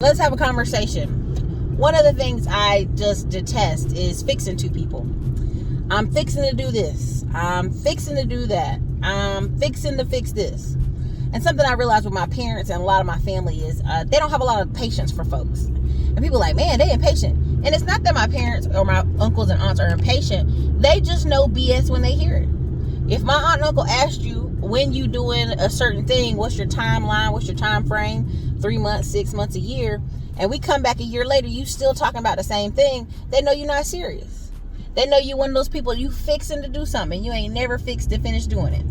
let's have a conversation. One of the things I just detest is fixing to people. I'm fixing to do this. I'm fixing to do that. I'm fixing to fix this. And something I realized with my parents and a lot of my family is they don't have a lot of patience for folks. And people are like, man, they impatient. And it's not that my parents or my uncles and aunts are impatient. They just know BS when they hear it. If my aunt and uncle asked you when you doing a certain thing, what's your timeline, what's your time frame, 3 months, 6 months, a year, and we come back a year later, you still talking about the same thing, they know you're not serious. They know you one of those people, you fixing to do something, you ain't never fixed to finish doing it.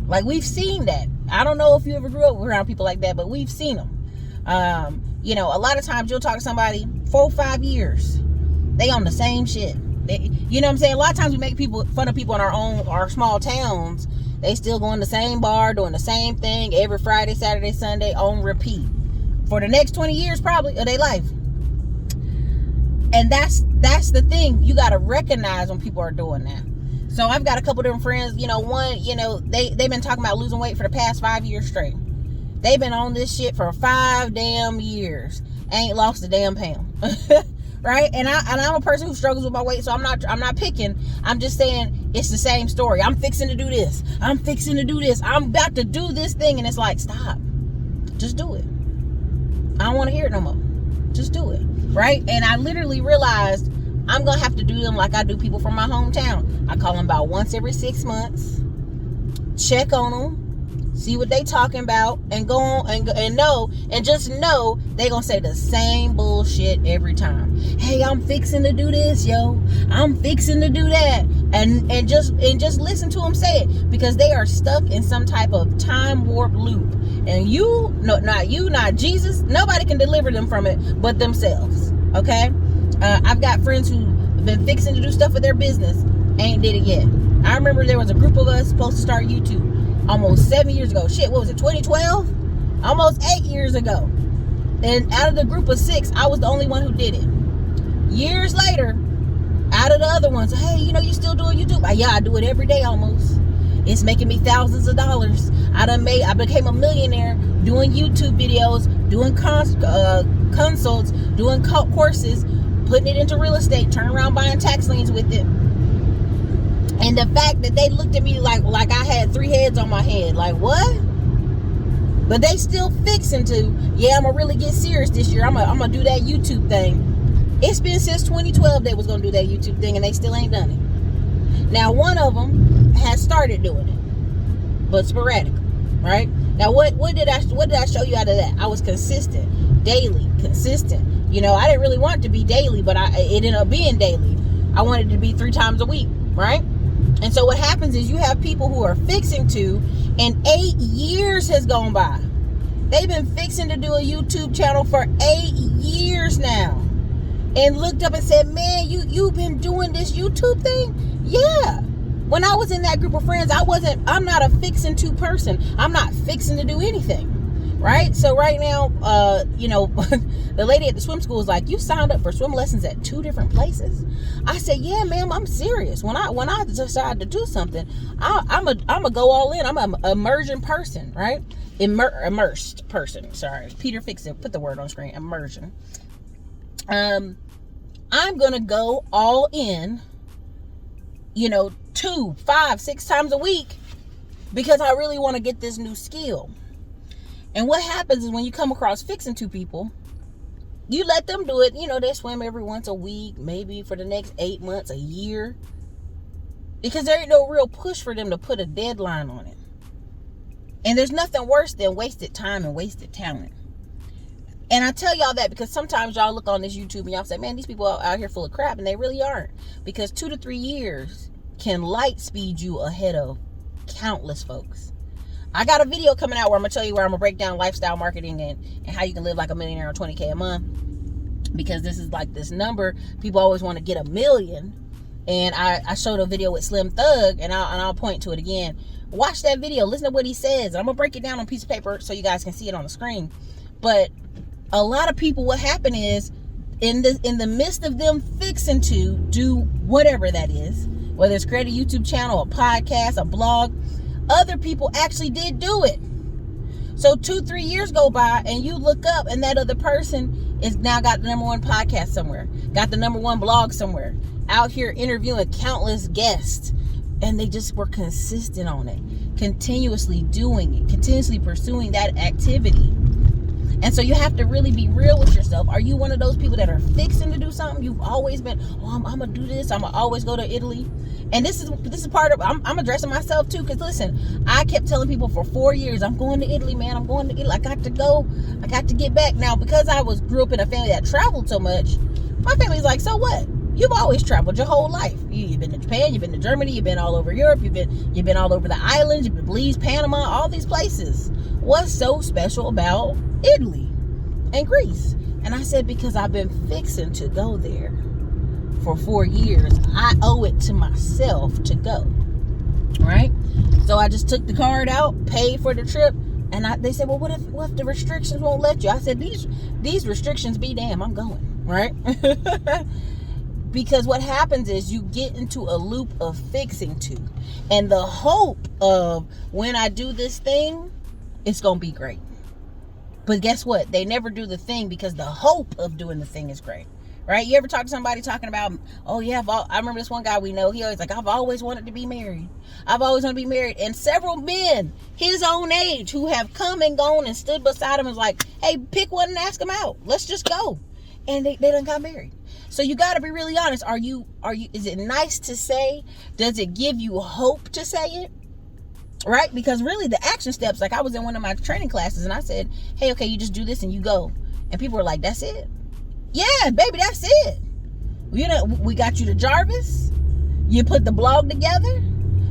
Like, we've seen that. I don't know if you ever grew up around people like that, but we've seen them. You know, a lot of times you'll talk to somebody 4 or 5 years. They on the same shit. You know what I'm saying? A lot of times we make fun of people in our small towns. They still going to the same bar, doing the same thing every Friday, Saturday, Sunday on repeat for the next 20 years probably of their life. And that's the thing. You got to recognize when people are doing that. So I've got a couple different friends, you know, one, you know, they've been talking about losing weight for the past 5 years straight. They've been on this shit for 5 damn years. Ain't lost a damn pound. Right? And I'm a person who struggles with my weight, so I'm not picking. I'm just saying it's the same story. I'm fixing to do this. I'm fixing to do this. I'm about to do this thing. And it's like, stop. Just do it. I don't want to hear it no more. Just do it. Right? And I literally realized I'm going to have to do them like I do people from my hometown. I call them about once every 6 months. Check on them. See what they talking about. And go on and just know they going to say the same bullshit every time. Hey, I'm fixing to do this, yo. I'm fixing to do that. And just listen to them say it. Because they are stuck in some type of time warp loop. And you, no, not you, not Jesus. Nobody can deliver them from it but themselves. Okay? I've got friends who've been fixing to do stuff with their business, ain't did it yet. I remember there was a group of us supposed to start YouTube almost 7 years ago. Shit, what was it, 2012? Almost 8 years ago. And out of the group of 6, I was the only one who did it. Years later, out of the other ones, hey, you know, you still doing YouTube? Yeah, I do it every day almost. It's making me thousands of dollars. I became a millionaire doing YouTube videos, doing consults, doing courses, putting it into real estate, turning around buying tax liens with it. And the fact that they looked at me like I had 3 heads on my head, like, what? But they still fixing to, yeah, I'm gonna really get serious this year. I'm gonna do that YouTube thing. It's been since 2012 they was gonna do that YouTube thing, and they still ain't done it. Now, one of them has started doing it, but sporadically, right? Now, what did I show you out of that? I was consistent, daily, consistent. You know, I didn't really want it to be daily, but it ended up being daily. I wanted it to be 3 times a week, right? And so what happens is you have people who are fixing to, and 8 years has gone by. They've been fixing to do a YouTube channel for 8 years now. And looked up and said, man, you've been doing this YouTube thing? Yeah. When I was in that group of friends, I'm not a fixing to person. I'm not fixing to do anything. Right? So right now, you know, the lady at the swim school is like, you signed up for swim lessons at 2 different places? I said, yeah, ma'am, I'm serious. When I decide to do something, I'm a go all in. I'm an immersion person, right? Immersed person. Sorry. Peter fixed it. Put the word on screen. Immersion. I'm going to go all in, you know, 2, 5, 6 times a week because I really want to get this new skill. And what happens is when you come across fixing to people, you let them do it. You know, they swim every once a week, maybe for the next 8 months, a year. Because there ain't no real push for them to put a deadline on it. And there's nothing worse than wasted time and wasted talent. And I tell y'all that because sometimes y'all look on this YouTube and y'all say, man, these people are out here full of crap. And they really aren't. Because 2 to 3 years can light speed you ahead of countless folks. I got a video coming out where I'm going to tell you where I'm going to break down lifestyle marketing and how you can live like a millionaire on $20K a month. Because this is like this number. People always want to get 1 million. And I showed a video with Slim Thug, and I'll point to it again. Watch that video. Listen to what he says. I'm going to break it down on a piece of paper so you guys can see it on the screen. But a lot of people, what happened is, in the midst of them fixing to do whatever that is, whether it's create a YouTube channel, a podcast, a blog, other people actually did do it. So 2-3 years go by and you look up and that other person It's now got the #1 podcast somewhere, got the #1 blog somewhere, out here interviewing countless guests, and they just were consistent on it, continuously doing it, continuously pursuing that activity. And so you have to really be real with yourself. Are you one of those people that are fixing to do something? You've always been, oh, I'm gonna do this, I'm gonna always go to Italy. And this is part of, I'm addressing myself too, because listen, I kept telling people for 4 years, I'm going to Italy, man, I'm going to Italy, I got to go, I got to get back. Now, because I grew up in a family that traveled so much, my family's like, so what? You've always traveled your whole life. You've been to Japan, you've been to Germany, you've been all over Europe, you've been all over the islands, you've been Belize, Panama, all these places. What's so special about Italy and Greece? And I said, because I've been fixing to go there for 4 years. I owe it to myself to go, right? So I just took the card out, paid for the trip, and they said, well, what if the restrictions won't let you? I said, these restrictions be damn, I'm going, right? Because what happens is you get into a loop of fixing to, and the hope of, when I do this thing, it's gonna be great. But guess what? They never do the thing because the hope of doing the thing is great, right? You ever talk to somebody talking about, oh yeah, I remember this one guy we know, he always like, I've always wanted to be married. I've always wanted to be married. And several men his own age who have come and gone and stood beside him and was like, hey, pick one and ask him out. Let's just go. And they done got married. So you got to be really honest. Is it nice to say? Does it give you hope to say it? Right? Because really the action steps, like I was in one of my training classes and I said, hey, okay, you just do this and you go. And people were like, that's it? Yeah, baby, that's it. You know, we got you to Jarvis. You put the blog together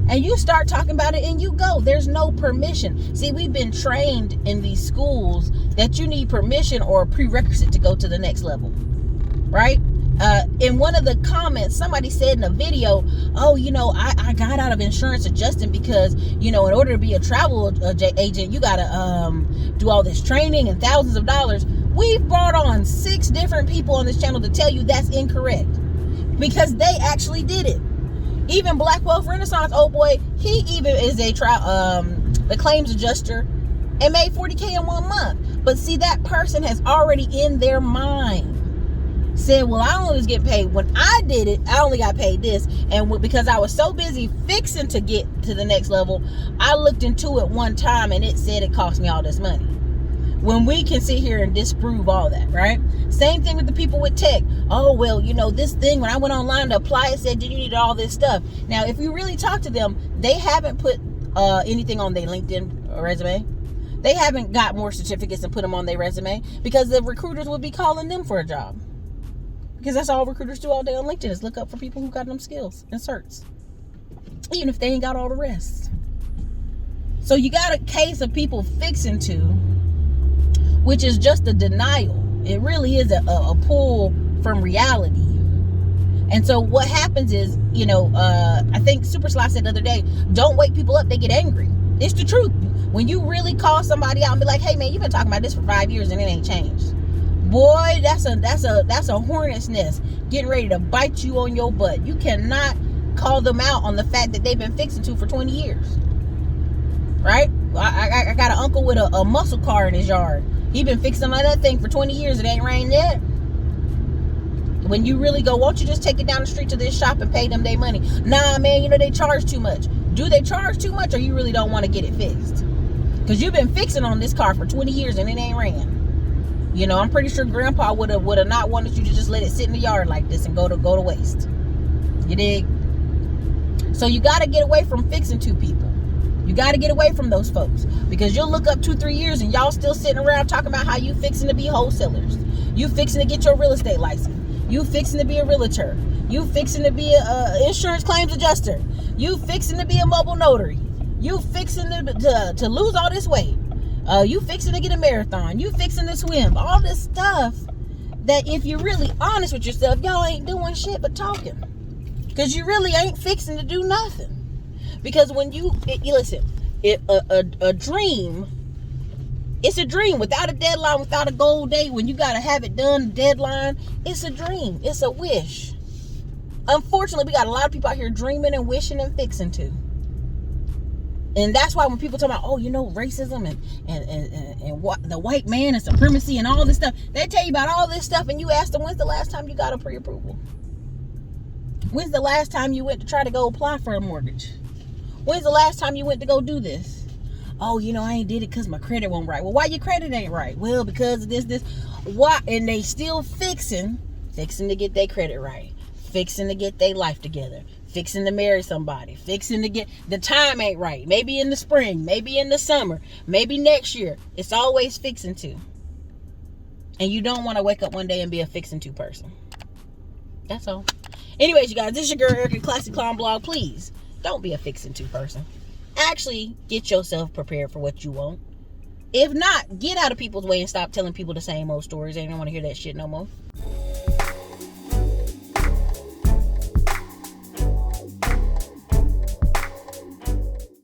and you start talking about it and you go. There's no permission. See, we've been trained in these schools that you need permission or a prerequisite to go to the next level. Right? In one of the comments, somebody said in a video, oh, you know, I got out of insurance adjusting because, you know, in order to be a travel agent, you got to do all this training and thousands of dollars. We've brought on 6 different people on this channel to tell you that's incorrect, because they actually did it. Even Black Wealth Renaissance, oh boy, he even is the claims adjuster and made $40K in 1 month. But see, that person has already in their mind said, well, I only was getting paid. When I did it, I only got paid this. And because I was so busy fixing to get to the next level, I looked into it one time and it said it cost me all this money. When we can sit here and disprove all that, right? Same thing with the people with tech. Oh, well, you know, this thing, when I went online to apply, it said you needed all this stuff. Now, if you really talk to them, they haven't put anything on their LinkedIn resume. They haven't got more certificates and put them on their resume, because the recruiters would be calling them for a job. Because that's all recruiters do all day on LinkedIn, is look up for people who got them skills and certs, even if they ain't got all the rest. So you got a case of people fixing to, which is just a denial. It really is a pull from reality. And so what happens is, you know, I think Super Sly said the other day, don't wake people up, they get angry. It's the truth. When you really call somebody out and be like, hey man, you've been talking about this for 5 years and it ain't changed. Boy, that's a hornet's nest getting ready to bite you on your butt. You cannot call them out on the fact that they've been fixing to for 20 years. Right? I got an uncle with a muscle car in his yard. He been fixing that thing for 20 years. It ain't rained yet. When you really go, won't you just take it down the street to this shop and pay them their money? Nah, man, you know, they charge too much. Do they charge too much, or you really don't want to get it fixed? Because you've been fixing on this car for 20 years and it ain't ran. You know, I'm pretty sure Grandpa would have not wanted you to just let it sit in the yard like this and go to waste. You dig? So you got to get away from fixing to people. You got to get away from those folks, because you'll look up 2-3 years and y'all still sitting around talking about how you fixing to be wholesalers. You fixing to get your real estate license. You fixing to be a realtor. You fixing to be a insurance claims adjuster. You fixing to be a mobile notary. You fixing to lose all this weight. You fixing to get a marathon. You fixing to swim. All this stuff that, if you're really honest with yourself, y'all ain't doing shit but talking. Because you really ain't fixing to do nothing. Because when listen, a dream, it's a dream without a deadline, without a goal date. When you got to have it done, deadline, it's a dream. It's a wish. Unfortunately, we got a lot of people out here dreaming and wishing and fixing to. And that's why when people talk about, oh, you know, racism and what the white man and supremacy and all this stuff, they tell you about all this stuff, and you ask them, when's the last time you got a pre-approval? When's the last time you went to try to go apply for a mortgage? When's the last time you went to go do this? Oh, you know, I ain't did it because my credit won't right. Well, why your credit ain't right? Well, because of this. Why? And they still fixing to get their credit right. Fixing to get their life together. Fixing to marry somebody. Fixing to get, the time ain't right. Maybe in the spring. Maybe in the summer. Maybe next year. It's always fixing to. And you don't want to wake up one day and be a fixing to person. That's all. Anyways, you guys, this is your girl Ericka, Classy Clown Blog. Please, don't be a fixing to person. Actually, get yourself prepared for what you want. If not, get out of people's way and stop telling people the same old stories. They don't want to hear that shit no more.